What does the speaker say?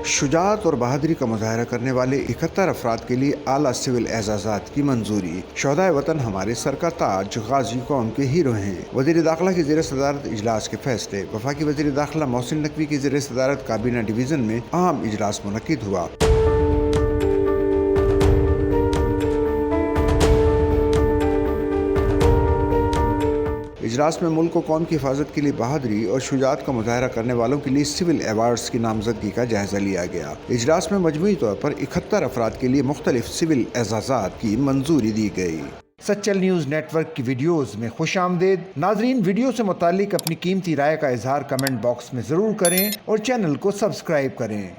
شجاعت اور بہادری کا مظاہرہ کرنے والے 71 افراد کے لیے اعلیٰ سول اعزازات کی منظوری۔ شہدائے وطن ہمارے سر کا تاج، غازی قوم کے ہیرو ہیں۔ وزیر داخلہ کی زیر صدارت اجلاس کے فیصلے۔ وفاقی وزیر داخلہ محسن نقوی کی زیر صدارت کابینہ ڈویژن میں اہم اجلاس منعقد ہوا۔ اجلاس میں ملک و قوم کی حفاظت کے لیے بہادری اور شجاعت کا مظاہرہ کرنے والوں کے لیے سول ایوارڈز کی نامزدگی کا جائزہ لیا گیا۔ اجلاس میں مجموعی طور پر 71 افراد کے لیے مختلف سول اعزازات کی منظوری دی گئی۔ سچل نیوز نیٹ ورک کی ویڈیوز میں خوش آمدید۔ ناظرین، ویڈیو سے متعلق اپنی قیمتی رائے کا اظہار کمنٹ باکس میں ضرور کریں اور چینل کو سبسکرائب کریں۔